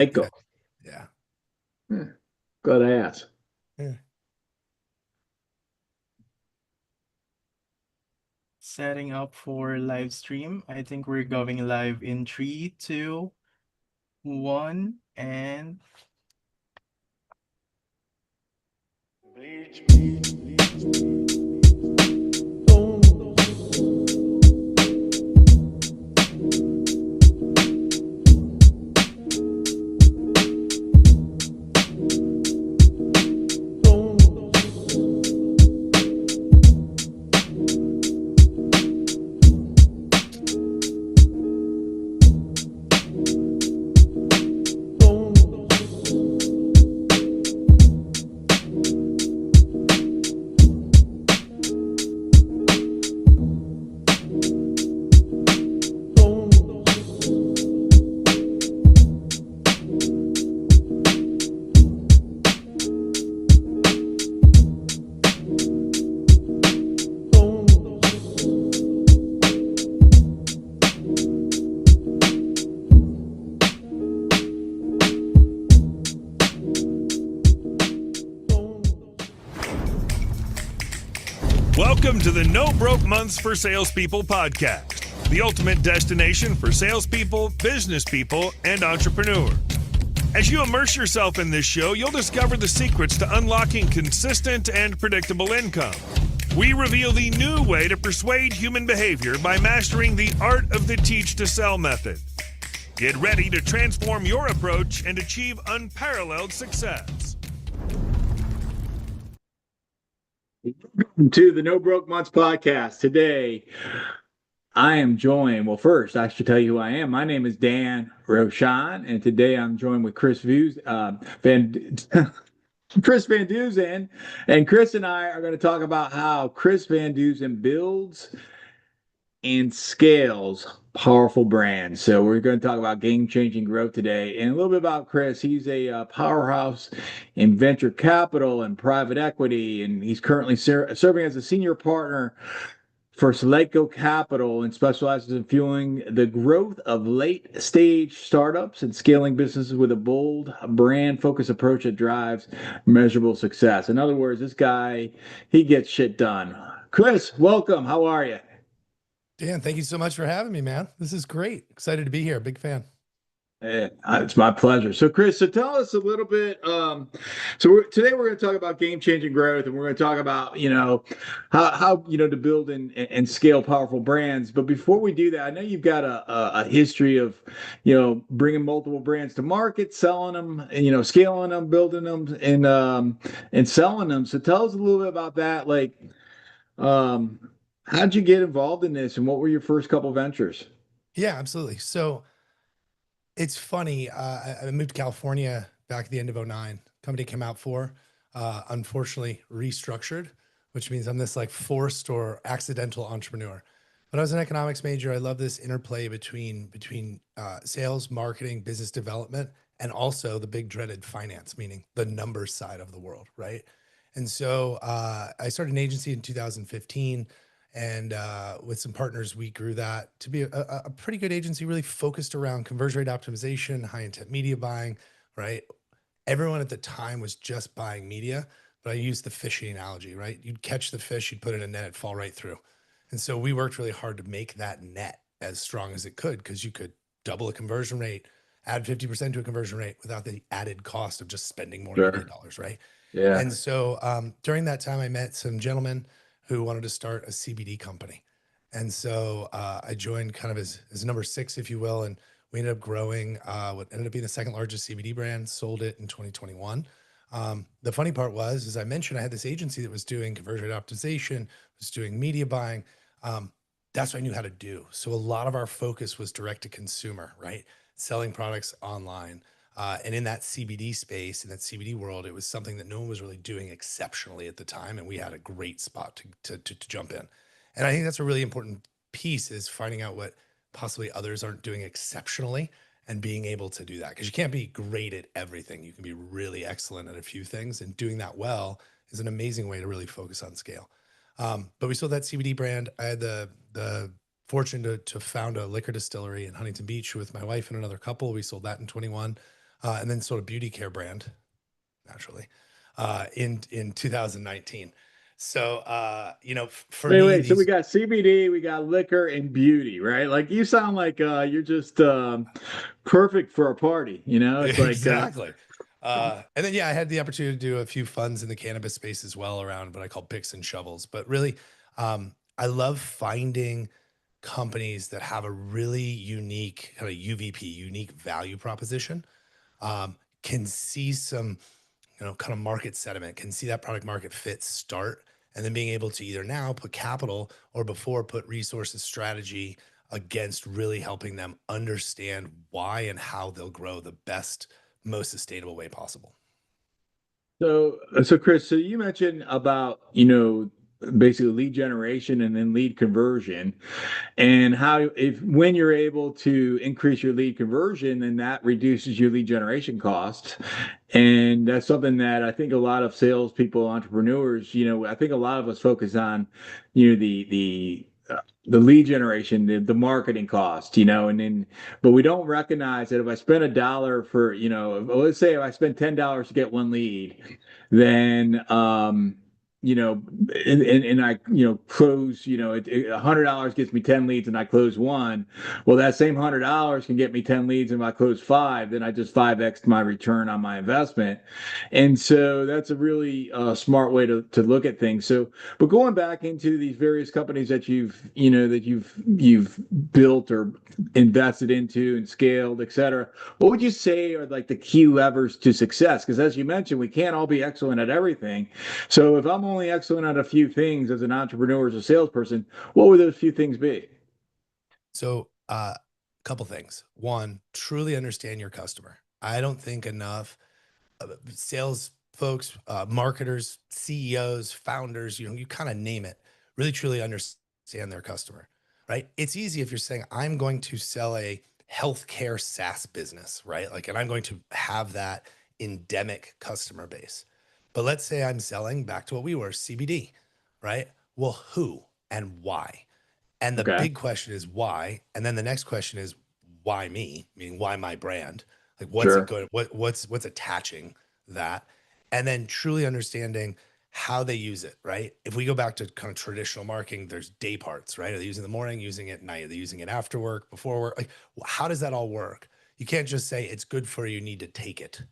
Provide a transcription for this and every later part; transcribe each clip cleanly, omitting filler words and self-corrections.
Echo. Yeah. Good ass. Yeah. Setting up for live stream. I think we're going live in 3, 2, 1, and Welcome to the No Broke Months for Salespeople podcast, the ultimate destination for salespeople, business people, and entrepreneurs. As you immerse yourself in this show, you'll discover the secrets to unlocking consistent and predictable income. We reveal the new way to persuade human behavior by mastering the art of the teach to sell method. Get ready to transform your approach and achieve unparalleled success. Welcome to the No Broke Months podcast. Today, I am joined. Well, first, I should tell you who I am. My name is Dan Rochon, and today I'm joined with Chris Van Dusen. And Chris and I are going to talk about how Chris Van Dusen builds and scales powerful brands. So we're going to talk about game-changing growth today, and a little bit about Chris. He's a powerhouse in venture capital and private equity, and he's currently serving as a senior partner for Solyco Capital and specializes in fueling the growth of late-stage startups and scaling businesses with a bold, brand-focused approach that drives measurable success. In other words, this guy, he gets shit done. Chris, welcome. How are you? Dan, thank you so much for having me, man. This is great. Excited to be here. Big fan. It's my pleasure. So, Chris, tell us a little bit. Today we're going to talk about game-changing growth, and we're going to talk about how to build and scale powerful brands. But before we do that, I know you've got a history of bringing multiple brands to market, selling them, and scaling them, building them, and selling them. So, tell us a little bit about that. Like, how'd you get involved in this, and what were your first couple ventures? Yeah, absolutely. So it's funny. I moved to California back at the end of 2009. Company came out unfortunately restructured, which means I'm this like forced or accidental entrepreneur. But I was an economics major. I love this interplay between sales, marketing, business development, and also the big dreaded finance, meaning the numbers side of the world, right? And so I started an agency in 2015. And with some partners, we grew that to be a pretty good agency, really focused around conversion rate optimization, high intent media buying, right? Everyone at the time was just buying media, but I used the fishing analogy, right? You'd catch the fish, you'd put it in a net, it'd fall right through. And so we worked really hard to make that net as strong as it could, because you could double a conversion rate, add 50% to a conversion rate without the added cost of just spending more media dollars, right? Yeah. And so during that time, I met some gentlemen who wanted to start a CBD company. And so I joined kind of as number 6, if you will. And we ended up growing what ended up being the second largest CBD brand, sold it in 2021. The funny part was, as I mentioned, I had this agency that was doing conversion rate optimization, was doing media buying. That's what I knew how to do. So a lot of our focus was direct to consumer, right? Selling products online. And in that CBD space, in that CBD world, it was something that no one was really doing exceptionally at the time. And we had a great spot to jump in. And I think that's a really important piece, is finding out what possibly others aren't doing exceptionally and being able to do that. Because you can't be great at everything. You can be really excellent at a few things, and doing that well is an amazing way to really focus on scale. But we sold that CBD brand. I had the fortune to found a liquor distillery in Huntington Beach with my wife and another couple. We sold that in 21. and then sold a beauty care brand, naturally, in 2019. So, for me, Wait. So we got CBD, we got liquor and beauty, right? Like you sound like you're just perfect for a party, you know? It's like exactly. And then, yeah, I had the opportunity to do a few funds in the cannabis space as well around what I call picks and shovels. But really, I love finding companies that have a really unique kind of UVP, unique value proposition, can see some, kind of market sentiment, can see that product market fit start, and then being able to either now put capital or before put resources, strategy against really helping them understand why and how they'll grow the best, most sustainable way possible. so Chris, so you mentioned about, basically lead generation and then lead conversion, and how if when you're able to increase your lead conversion, then that reduces your lead generation costs. And that's something that I think a lot of salespeople, entrepreneurs, I think a lot of us focus on, the lead generation, the marketing cost, and then, but we don't recognize that if I spend $1 for, let's say if I spend $10 to get one lead, then you know, and I, close, $100 gets me 10 leads and I close one. Well, that same $100 can get me 10 leads and if I close five, then I just 5x my return on my investment. And so that's a really smart way to look at things. So, but going back into these various companies that you've built or invested into and scaled, et cetera, what would you say are like the key levers to success? Because as you mentioned, we can't all be excellent at everything. So if I'm only excellent at a few things as an entrepreneur, as a salesperson, what would those few things be? So, a couple things. One, truly understand your customer. I don't think enough sales folks, marketers, CEOs, founders, you kind of name it, really truly understand their customer, right? It's easy if you're saying, I'm going to sell a healthcare SaaS business, right? Like, and I'm going to have that endemic customer base. But let's say I'm selling back to what we were, CBD, right? Well, who and why? And the Okay. big question is why. And then the next question is why me? Meaning why my brand? Like what's it Sure. going, what's attaching that? And then truly understanding how they use it, right? If we go back to kind of traditional marketing, there's day parts, right? Are they using it in the morning, using it at night? Are they using it after work, before work? Like, how does that all work? You can't just say it's good for you, you need to take it.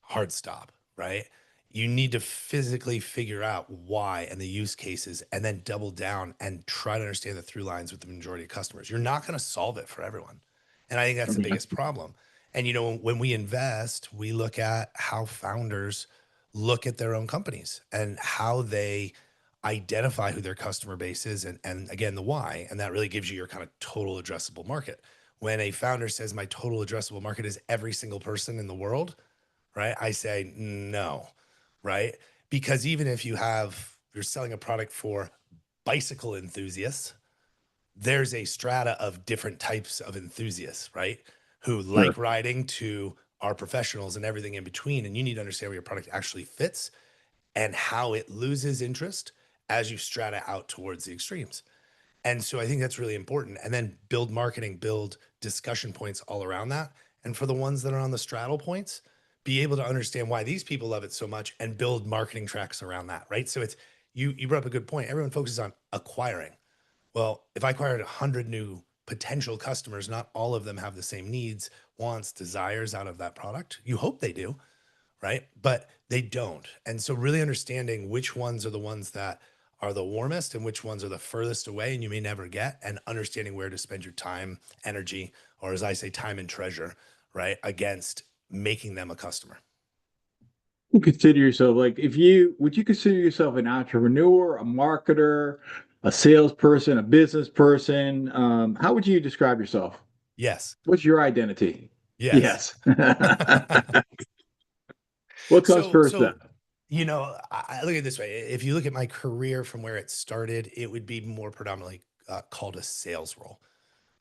Hard stop, right? You need to physically figure out why and the use cases, and then double down and try to understand the through lines with the majority of customers. You're not going to solve it for everyone. And I think that's the Okay. biggest problem. And, when we invest, we look at how founders look at their own companies and how they identify who their customer base is. And again, the why, and that really gives you your kind of total addressable market. When a founder says my total addressable market is every single person in the world, right? I say no, right? Because even if you're selling a product for bicycle enthusiasts, there's a strata of different types of enthusiasts, right? Who Sure. like riding to are professionals and everything in between. And you need to understand where your product actually fits and how it loses interest as you strata out towards the extremes. And so I think that's really important. And then build marketing, build discussion points all around that. And for the ones that are on the straddle points, be able to understand why these people love it so much and build marketing tracks around that, right? So it's you brought up a good point. Everyone focuses on acquiring. Well, if I acquired 100 new potential customers, not all of them have the same needs, wants, desires out of that product. You hope they do, right? But they don't. And so really understanding which ones are the ones that are the warmest and which ones are the furthest away and you may never get, and understanding where to spend your time, energy, or as I say, time and treasure, right? Against making them a customer. You consider yourself like would you consider yourself an entrepreneur, a marketer, a salesperson, a business person? How would you describe yourself? Yes. What's your identity? Yes. Yes. What comes So, first then? so, I look at it this way. If you look at my career from where it started, it would be more predominantly called a sales role,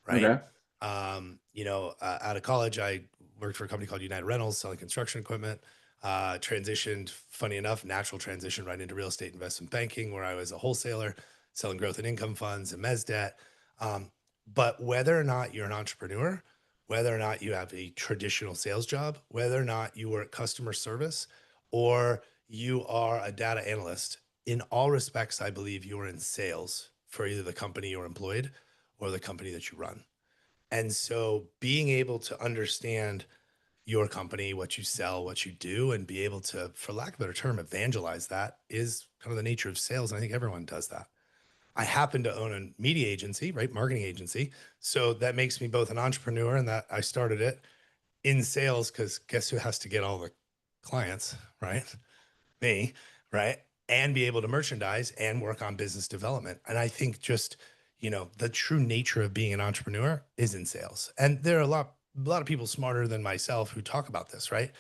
right? Okay. Out of college, I worked for a company called United Rentals, selling construction equipment. Transitioned, funny enough, natural transition right into real estate investment banking, where I was a wholesaler selling growth and income funds and mezz debt. But whether or not you're an entrepreneur, whether or not you have a traditional sales job, whether or not you work customer service, or you are a data analyst. In all respects, I believe you are in sales for either the company you're employed or the company that you run. And so being able to understand your company, what you sell, what you do, and be able to, for lack of a better term, evangelize that is kind of the nature of sales. And I think everyone does that. I happen to own a media agency, right? Marketing agency. So that makes me both an entrepreneur and that I started it in sales, because guess who has to get all the clients, right? Me, right? And be able to merchandise and work on business development. And I think just, the true nature of being an entrepreneur is in sales. And there are a lot of people smarter than myself who talk about this, right?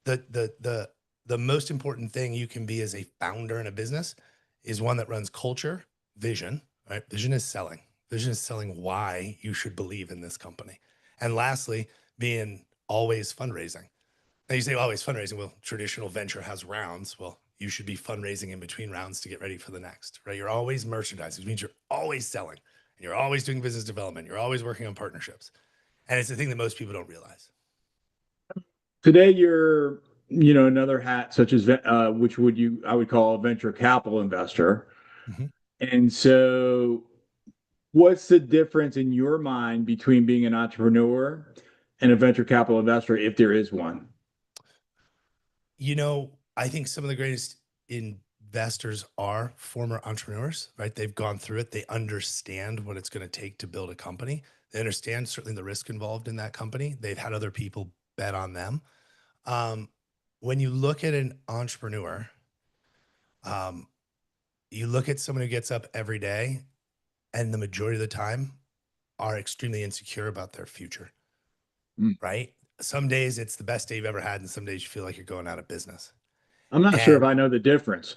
The most important thing you can be as a founder in a business is one that runs culture, vision, right? Vision is selling. Vision is selling why you should believe in this company. And lastly, being always fundraising. Now you say always fundraising. Well, traditional venture has rounds. Well, you should be fundraising in between rounds to get ready for the next, right? You're always merchandising, which means you're always selling and you're always doing business development. You're always working on partnerships. And it's the thing that most people don't realize. Today, you're, another hat such as which I would call a venture capital investor. Mhm. And so, what's the difference in your mind between being an entrepreneur and a venture capital investor, if there is one? I think some of the greatest investors are former entrepreneurs, right? They've gone through it. They understand what it's going to take to build a company. They understand certainly the risk involved in that company. They've had other people bet on them. When you look at an entrepreneur, you look at someone who gets up every day and the majority of the time are extremely insecure about their future, right? Some days it's the best day you've ever had, and some days you feel like you're going out of business. I'm not sure if I know the difference.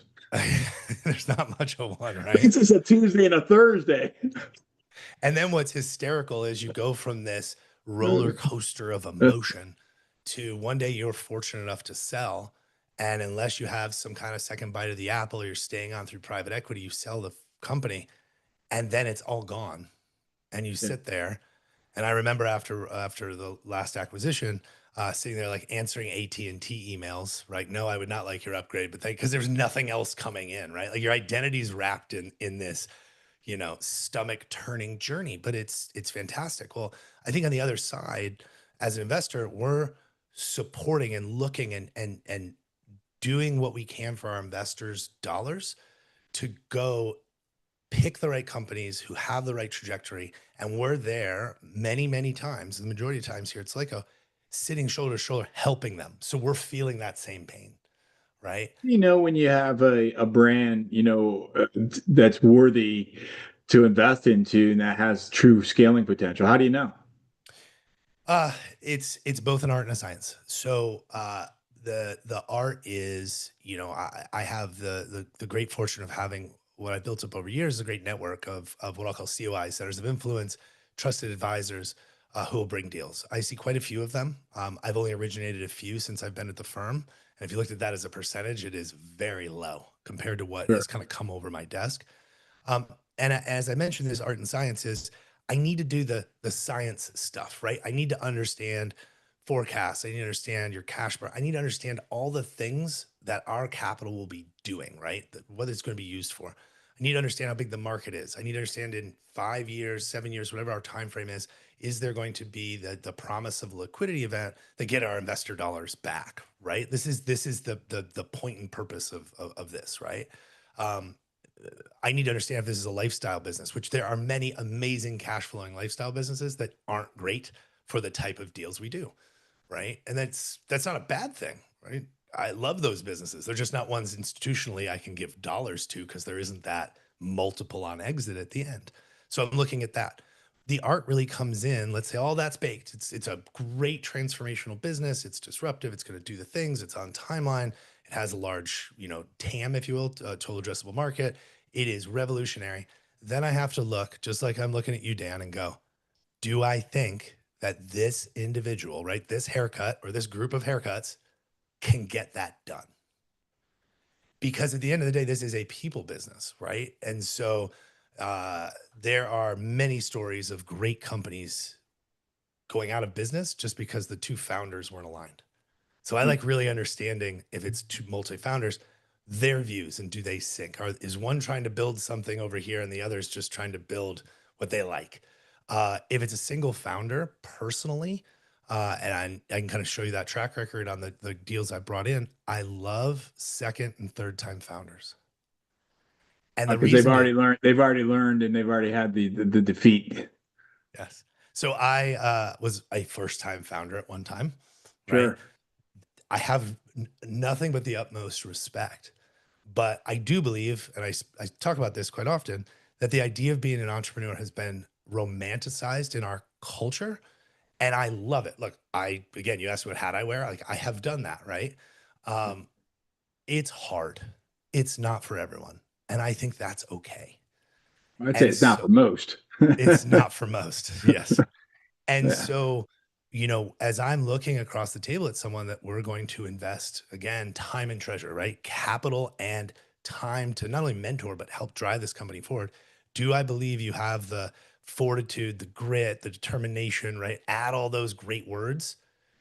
There's not much of one, right? It's just a Tuesday and a Thursday. And then what's hysterical is you go from this roller coaster of emotion to one day you're fortunate enough to sell. And unless you have some kind of second bite of the apple, or you're staying on through private equity, you sell the company and then it's all gone. And you sit there. And I remember after the last acquisition, sitting there like answering AT&T emails, right? No, I would not like your upgrade, but because there's nothing else coming in, right? Like your identity's wrapped in this, stomach turning journey, but it's fantastic. Well, I think on the other side, as an investor, we're supporting and looking and doing what we can for our investors' dollars to go pick the right companies who have the right trajectory. And we're there many, many times, the majority of times here at Solyco, sitting shoulder to shoulder, helping them. So we're feeling that same pain, right? When you have a brand, that's worthy to invest into and that has true scaling potential, how do you know? It's both an art and a science. So the art is, I have the great fortune of having what I built up over years, a great network of what I'll call COI, centers of influence, trusted advisors who will bring deals. I see quite a few of them. I've only originated a few since I've been at the firm. And if you looked at that as a percentage, it is very low compared to what has kind of come over my desk. And as I mentioned, this art and sciences, I need to do the science stuff, right? I need to understand forecasts. I need to understand your cash burn. I need to understand all the things that our capital will be doing, right? What it's going to be used for. I need to understand how big the market is. I need to understand in 5 years, 7 years, whatever our time frame is there going to be the promise of a liquidity event that get our investor dollars back, right? This is the point and purpose of this, right? I need to understand if this is a lifestyle business, which there are many amazing cash flowing lifestyle businesses that aren't great for the type of deals we do, right? And that's not a bad thing, right? I love those businesses. They're just not ones institutionally I can give dollars to because there isn't that multiple on exit at the end. So I'm looking at that. The art really comes in. Let's say all that's baked. It's a great transformational business. It's disruptive. It's going to do the things. It's on timeline. It has a large, TAM, if you will, total addressable market. It is revolutionary. Then I have to look, just like I'm looking at you, Dan, and go, do I think that this individual, right, this haircut or this group of haircuts can get that done? Because at the end of the day, this is a people business, right? And so there are many stories of great companies going out of business just because the two founders weren't aligned. So I like really understanding if it's two multi-founders, their views and do they sync? Is one trying to build something over here and the other is just trying to build what they like? If it's a single founder, personally, and I can kind of show you that track record on the deals I brought in, I love second and third time founders. And the Because reason they've already learned, and they've already had the defeat. yes. So I was a first time founder at one time, right? Sure. I have nothing but the utmost respect, but I do believe, and I talk about this quite often, that the idea of being an entrepreneur has been romanticized in our culture, and I love it. Look, again, you asked what hat I wear. Like, I have done that, right? It's hard. It's not for everyone, and I think that's okay. I'd say it's not for most. It's not for most. Yes. And Yeah. so, as I'm looking across the table at someone that we're going to invest, again, time and treasure, right? Capital and time to not only mentor, but help drive this company forward. Do I believe you have the fortitude, the grit, the determination, right? Add all those great words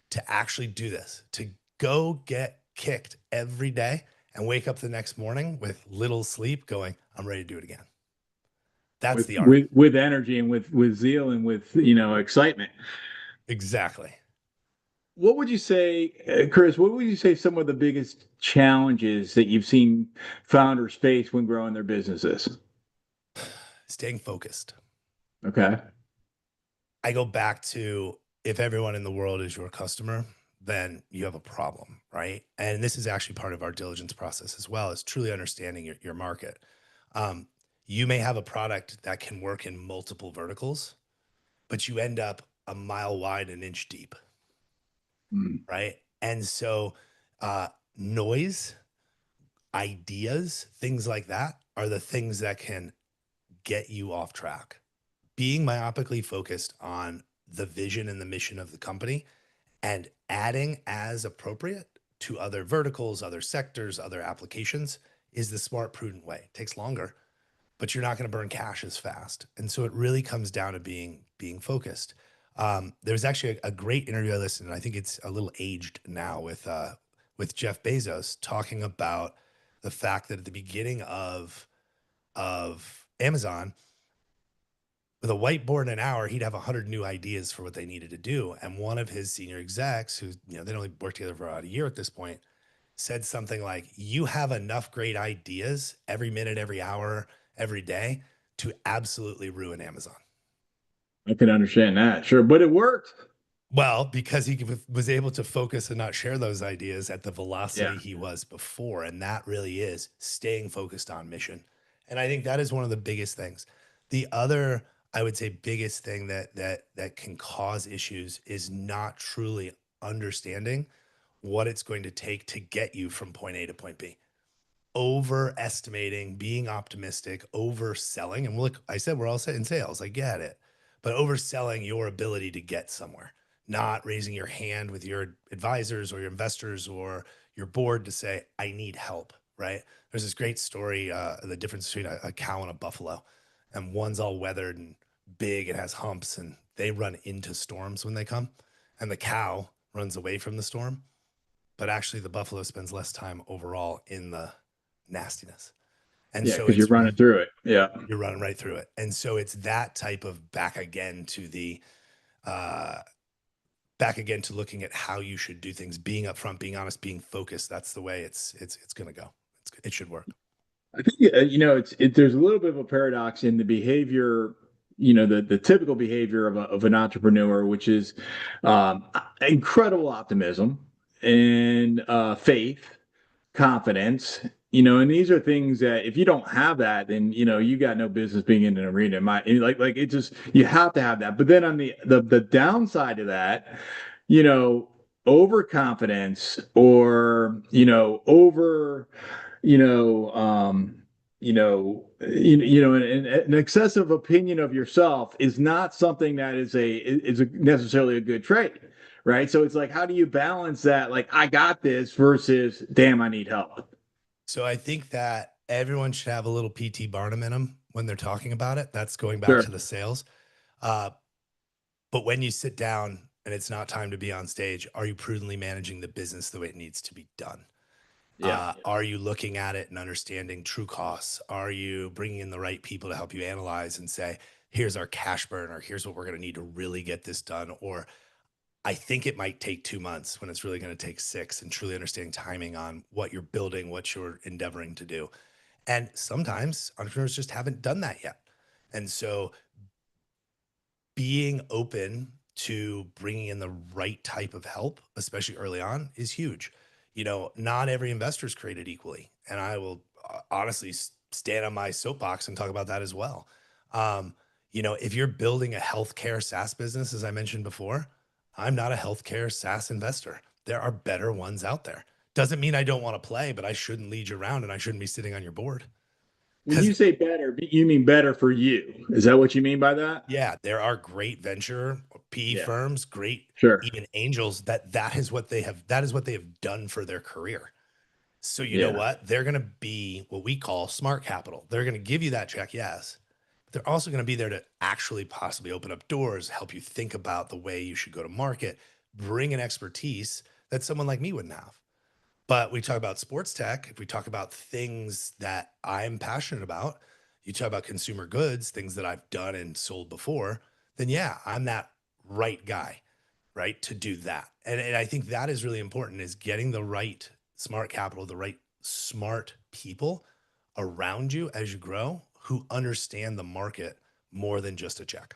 to actually do this, to go get kicked every day and wake up the next morning with little sleep going, I'm ready to do it again. That's the art. With energy and with zeal and with, excitement. Exactly. What would you say, Chris, what would you say some of the biggest challenges that you've seen founders face when growing their businesses? Staying focused. Okay. I go back to, if everyone in the world is your customer, then you have a problem, right? And this is actually part of our diligence process as well, is truly understanding your market. You may have a product that can work in multiple verticals, but you end up a mile wide, an inch deep, right? And so noise, ideas, things like that are the things that can get you off track. Being myopically focused on the vision and the mission of the company and adding as appropriate to other verticals, other sectors, other applications is the smart, prudent way. It takes longer, but you're not going to burn cash as fast. And so it really comes down to being focused. There's actually a great interview I listened to, and I think it's a little aged now, with Jeff Bezos talking about the fact that at the beginning of Amazon, with a whiteboard in an hour, he'd have 100 new ideas for what they needed to do. And one of his senior execs, who, they'd only worked together for about a year at this point, said something like, you have enough great ideas every minute, every hour, every day to absolutely ruin Amazon. I can understand that. Sure. But it worked. Well, because he was able to focus and not share those ideas at the velocity he was before. And that really is staying focused on mission. And I think that is one of the biggest things. The other, I would say, biggest thing that can cause issues is not truly understanding what it's going to take to get you from point A to point B. Overestimating, being optimistic, overselling. And look, I said we're all in sales. I get it. But overselling your ability to get somewhere, not raising your hand with your advisors or your investors or your board to say, I need help, right? There's this great story, the difference between a cow and a buffalo. And one's all weathered and big, it has humps, and they run into storms when they come. And the cow runs away from the storm. But actually, the buffalo spends less time overall in the nastiness. And so because you're running through it. Yeah. You're running right through it. And so it's that type of back again to looking at how you should do things, being upfront, being honest, being focused. That's the way it's going to go. It should work. I think, there's a little bit of a paradox in the behavior, the typical behavior of an entrepreneur, which is incredible optimism and faith, confidence, and these are things that if you don't have that, then, you got no business being in an arena. You have to have that. But then on the downside of that, overconfidence or, an excessive opinion of yourself is not something that is necessarily a good trait, right? So it's like, how do you balance that? Like, I got this versus, damn, I need help. So I think that everyone should have a little PT Barnum in them when they're talking about it. That's going back to the sales. But when you sit down and it's not time to be on stage, are you prudently managing the business the way it needs to be done? Yeah. Are you looking at it and understanding true costs? Are you bringing in the right people to help you analyze and say, here's our cash burn, or here's what we're going to need to really get this done? Or I think it might take 2 months when it's really going to take 6, and truly understanding timing on what you're building, what you're endeavoring to do. And sometimes entrepreneurs just haven't done that yet. And so being open to bringing in the right type of help, especially early on, is huge. You know, not every investor is created equally. And I will honestly stand on my soapbox and talk about that as well. You know, if you're building a healthcare SaaS business, as I mentioned before, I'm not a healthcare SaaS investor. There are better ones out there. Doesn't mean I don't want to play, but I shouldn't lead you around and I shouldn't be sitting on your board. When you say better, you mean better for you. Is that what you mean by that? Yeah, there are great venture PE firms, great even angels that is what they have done for their career. So you know what? They're going to be what we call smart capital. They're going to give you that check, yes. But they're also going to be there to actually possibly open up doors, help you think about the way you should go to market, bring an expertise that someone like me wouldn't have. But we talk about sports tech, if we talk about things that I'm passionate about, you talk about consumer goods, things that I've done and sold before, then yeah, I'm that right guy, right, to do that. And I think that is really important, is getting the right smart capital, the right smart people around you as you grow who understand the market more than just a check.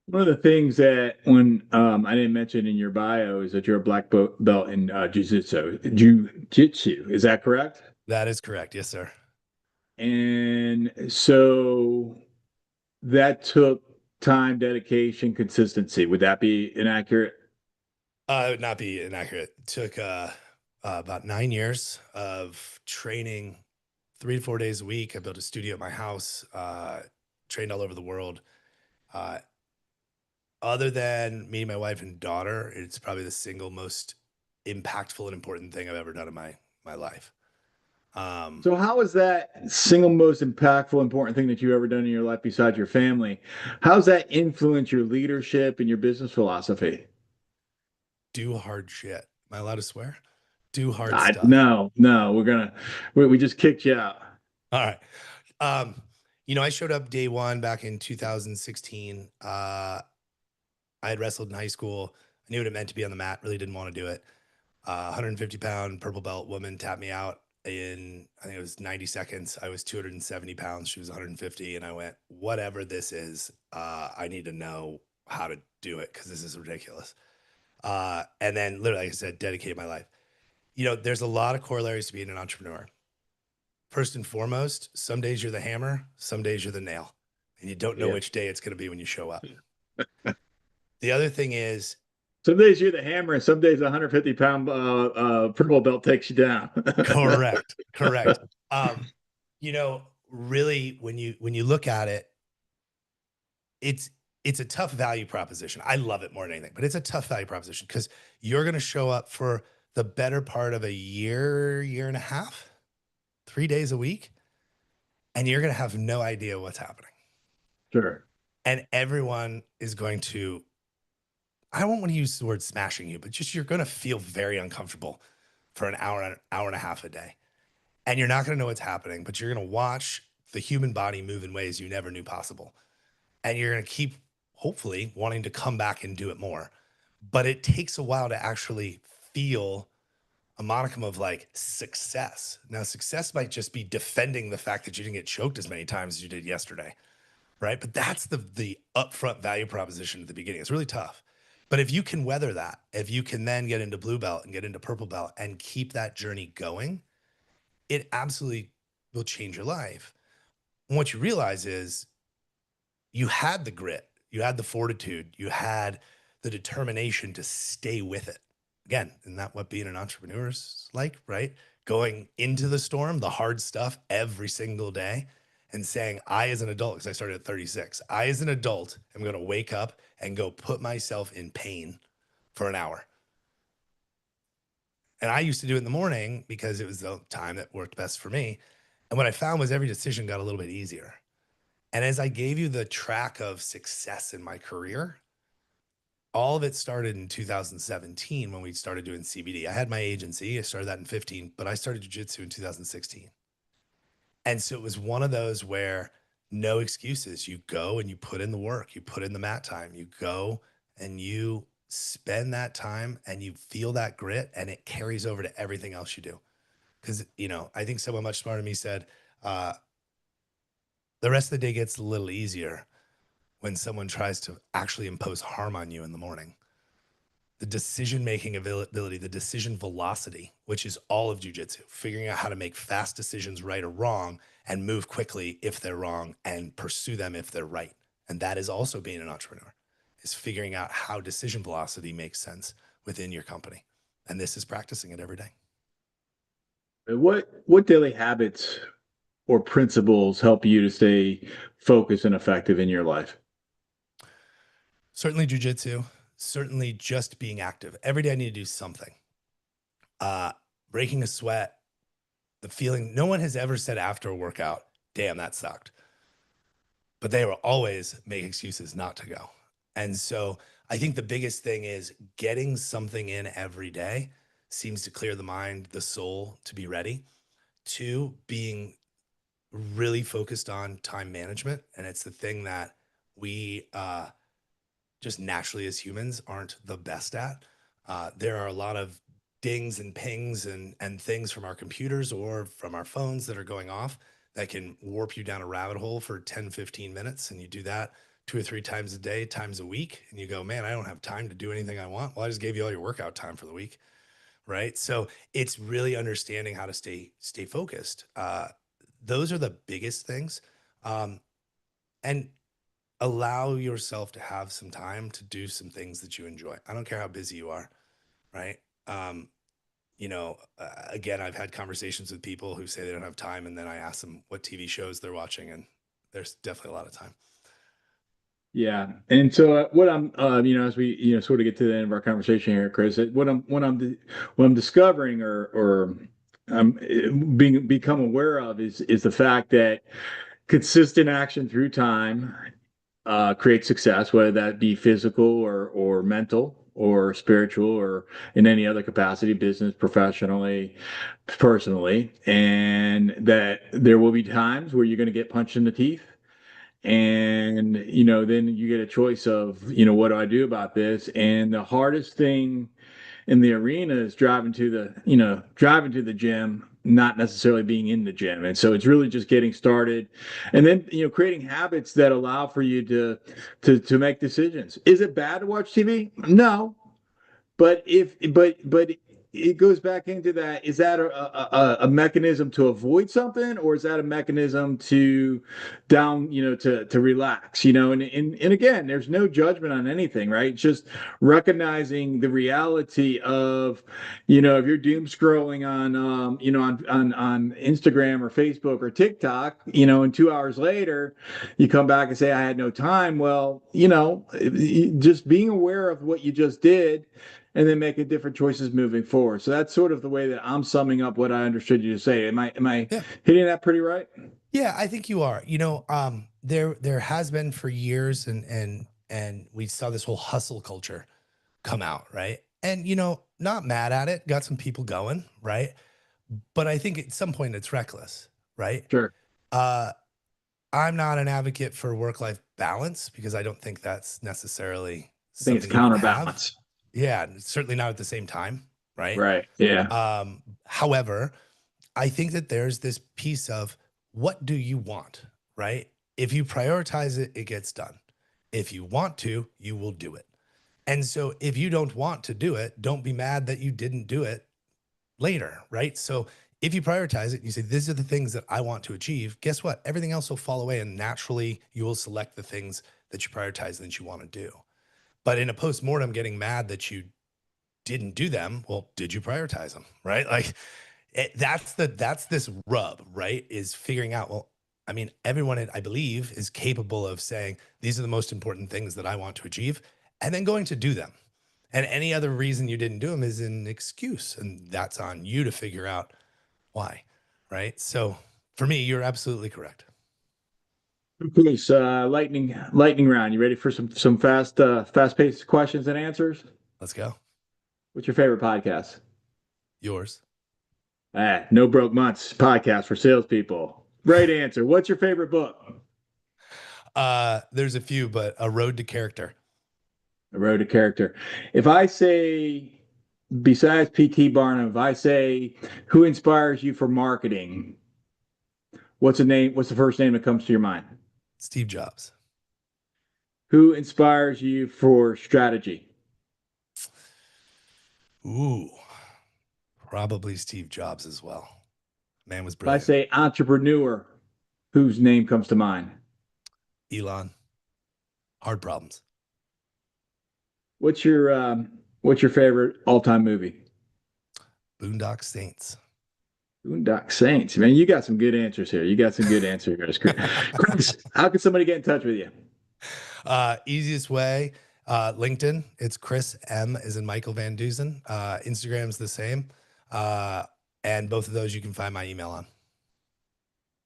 One of the things that when I didn't mention in your bio is that you're a black belt in jiu-jitsu. Is that correct? That is correct. Yes, sir. And so that took time, dedication, consistency. Would that be inaccurate? It would not be inaccurate. It took about 9 years of training 3 to 4 days a week. I built a studio at my house, trained all over the world. Other than meeting my wife and daughter, it's probably the single most impactful and important thing I've ever done in my life. So how is that single most impactful, important thing that you've ever done in your life besides your family? How's that influence your leadership and your business philosophy? Do hard shit. Am I allowed to swear? Do hard stuff. No, we just kicked you out. All right. You know, I showed up day one back in 2016. I had wrestled in high school. I knew what it meant to be on the mat. Really didn't want to do it. 150-pound purple belt woman tapped me out in, I think it was 90 seconds. I was 270 pounds. She was 150. And I went, whatever this is, I need to know how to do it because this is ridiculous. And then literally, like I said, dedicated my life. You know, there's a lot of corollaries to being an entrepreneur. First and foremost, some days you're the hammer, some days you're the nail. And you don't know which day it's going to be when you show up. The other thing is, some days you're the hammer, and some days a 150-pound purple belt takes you down. Correct. You know, really, when you look at it, it's a tough value proposition. I love it more than anything, but it's a tough value proposition because you're going to show up for the better part of a year and a half, 3 days a week, and you're going to have no idea what's happening. Sure. And everyone is going to, I don't want to use the word smashing you, but just you're going to feel very uncomfortable for an hour and a half a day. And you're not going to know what's happening, but you're going to watch the human body move in ways you never knew possible. And you're going to keep, hopefully, wanting to come back and do it more. But it takes a while to actually feel a modicum of like success. Now, success might just be defending the fact that you didn't get choked as many times as you did yesterday, right? But that's the upfront value proposition at the beginning. It's really tough. But if you can weather that, if you can then get into blue belt and get into purple belt and keep that journey going, it absolutely will change your life. And what you realize is you had the grit, you had the fortitude, you had the determination to stay with it. Again, isn't that what being an entrepreneur is like, right? Going into the storm, the hard stuff every single day, and saying, I, as an adult, because I started at 36, I, as an adult, am going to wake up and go put myself in pain for an hour. And I used to do it in the morning because it was the time that worked best for me. And what I found was every decision got a little bit easier. And as I gave you the track of success in my career, all of it started in 2017 when we started doing CBD. I had my agency. I started that in 15, but I started jiu-jitsu in 2016. And so it was one of those where no excuses. You go and you put in the work, you put in the mat time, you go and you spend that time and you feel that grit, and it carries over to everything else you do. Because, you know, I think someone much smarter than me said, the rest of the day gets a little easier when someone tries to actually impose harm on you in the morning. The decision-making ability, the decision velocity, which is all of jiu-jitsu, figuring out how to make fast decisions, right or wrong, and move quickly if they're wrong and pursue them if they're right. And that is also being an entrepreneur, is figuring out how decision velocity makes sense within your company. And this is practicing it every day. What daily habits or principles help you to stay focused and effective in your life? Certainly jiu-jitsu, certainly just being active. Every day I need to do something. Breaking a sweat, the feeling, no one has ever said after a workout, damn, that sucked. But they will always make excuses not to go. And so I think the biggest thing is getting something in every day seems to clear the mind, the soul to be ready. 2, being really focused on time management. And it's the thing that we just naturally as humans aren't the best at. There are a lot of dings and pings and things from our computers or from our phones that are going off that can warp you down a rabbit hole for 10, 15 minutes. And you do that 2 or 3 times a day, times a week. And you go, man, I don't have time to do anything I want. Well, I just gave you all your workout time for the week. Right. So it's really understanding how to stay focused. Those are the biggest things. And allow yourself to have some time to do some things that you enjoy. I don't care how busy you are. Right. You know, again, I've had conversations with people who say they don't have time, and then I ask them what TV shows they're watching, and there's definitely a lot of time. Yeah. And so what I'm, you know, as we, you know, sort of get to the end of our conversation here, Chris, what I'm discovering or I'm become aware of is the fact that consistent action through time creates success, whether that be physical or mental or spiritual or in any other capacity, business, professionally, personally, and that there will be times where you're going to get punched in the teeth. And, you know, then you get a choice of, you know, what do I do about this? And the hardest thing in the arena is driving to the gym, not necessarily being in the gym. And so it's really just getting started and then, you know, creating habits that allow for you to make decisions. Is it bad to watch TV? No. But it goes back into that. Is that a mechanism to avoid something, or is that a mechanism to to relax? You know, and again, there's no judgment on anything, right? It's just recognizing the reality of, you know, if you're doom scrolling on on Instagram or Facebook or TikTok, you know, and 2 hours later you come back and say I had no time. Well, you know, just being aware of what you just did and then making different choices moving forward. So that's sort of the way that I'm summing up what I understood you to say. Am I Yeah. hitting that pretty right? Yeah, I think you are. You know, there has been for years, and we saw this whole hustle culture come out, right? And you know, not mad at it, got some people going, right? But I think at some point it's reckless, right? Sure. I'm not an advocate for work-life balance because I don't think that's necessarily I think it's something you can have. counterbalance. Yeah, certainly not at the same time, right? Right. Yeah. However, I think that there's this piece of what do you want, right? If you prioritize it, it gets done. If you want to, you will do it. And so if you don't want to do it, don't be mad that you didn't do it later, right? So if you prioritize it, you say, these are the things that I want to achieve, guess what? Everything else will fall away, and naturally you will select the things that you prioritize that you want to do. But in a postmortem, getting mad that you didn't do them, well, did you prioritize them, right? Like that's this rub, right? Is figuring out, well, I mean, everyone, I believe, is capable of saying, these are the most important things that I want to achieve, and then going to do them. And any other reason you didn't do them is an excuse, and that's on you to figure out why, right? So for me, you're absolutely correct. Okay, so lightning round. You ready for some fast-paced questions and answers? Let's go. What's your favorite podcast? Yours. No Broke Months podcast for salespeople. Right answer. What's your favorite book? There's a few, but A Road to Character. A Road to Character. If I say, besides PT Barnum, if I say, who inspires you for marketing? What's the name? What's the first name that comes to your mind? Steve Jobs. Who inspires you for strategy? Ooh, probably Steve Jobs as well. Man was If I brilliant. say entrepreneur, whose name comes to mind? Elon. Hard problems. What's your favorite all-time movie? Boondock Saints. Boondock Saints. Man, you got some good answers here. Chris, how can somebody get in touch with you? Easiest way, LinkedIn. It's Chris M as in Michael Van Dusen. Instagram's the same. And both of those you can find my email on.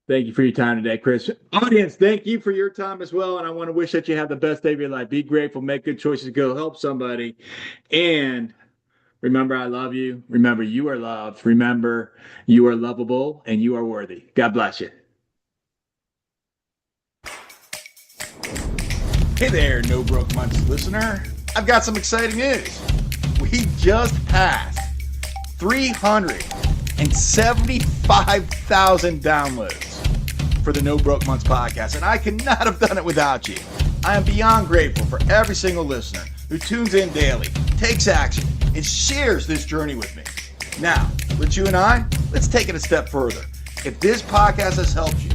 Thank you for your time today, Chris. Audience, thank you for your time as well. And I want to wish that you have the best day of your life. Be grateful, make good choices, go help somebody. And remember, I love you. Remember, you are loved. Remember, you are lovable and you are worthy. God bless you. Hey there, No Broke Months listener. I've got some exciting news. We just passed 375,000 downloads for the No Broke Months podcast, and I could not have done it without you. I am beyond grateful for every single listener who tunes in daily, takes action, and shares this journey with me. Now, let's take it a step further. If this podcast has helped you,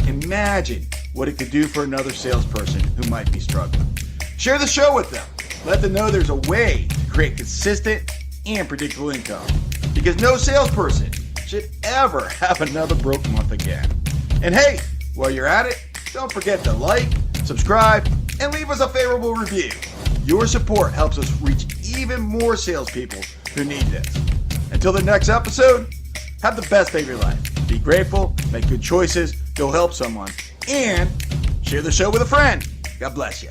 imagine what it could do for another salesperson who might be struggling. Share the show with them. Let them know there's a way to create consistent and predictable income, because no salesperson should ever have another broke month again. And hey, while you're at it, don't forget to like, subscribe, and leave us a favorable review. Your support helps us reach even more salespeople who need this. Until the next episode, have the best day of your life. Be grateful, make good choices, go help someone, and share the show with a friend. God bless you.